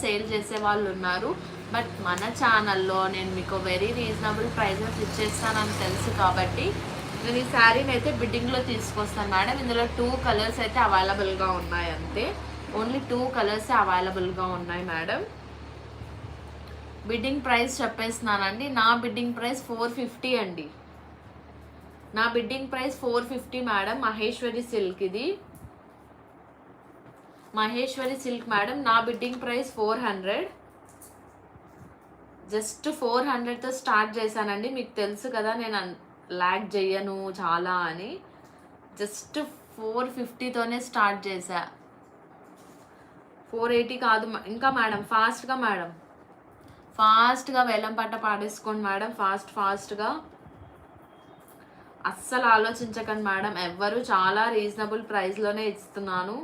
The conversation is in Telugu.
సేల్ చేసే వాళ్ళు ఉన్నారు. బట్ మన ఛానల్లో నేను మీకు వెరీ రీజనబుల్ ప్రైజెస్ ఇచ్చేస్తానని తెలుసు కాబట్టి నేను ఈ శారీని అయితే బిడ్డింగ్లో తీసుకొస్తాను మేడం. ఇందులో 2 కలర్స్ అయితే అవైలబుల్గా ఉన్నాయి, అంతే. ఓన్లీ 2 కలర్స్ అవైలబుల్గా ఉన్నాయి మేడం. Bidding price చెప్పేస్తున్నానండి. నా బిడ్డింగ్ ప్రైస్ 450 అండి. నా bidding price 450 madam. Maheshwari silk, ఇది మహేశ్వరి సిల్క్ మేడం. నా బిడ్డింగ్ ప్రైస్ 400. జస్ట్ 400తో స్టార్ట్ చేశానండి. మీకు తెలుసు కదా నేను ల్యాక్ చెయ్యను చాలా అని. జస్ట్ 450తోనే స్టార్ట్ చేశా. 480 కాదు ఇంకా మేడం. ఫాస్ట్గా మేడం, ఫాస్ట్గా వేలం పట్ట పాడేసుకోండి మేడం. ఫాస్ట్గా అస్సలు ఆలోచించకండి మేడం. ఎవ్వరు చాలా రీజనబుల్ ప్రైస్లోనే ఇస్తున్నాను.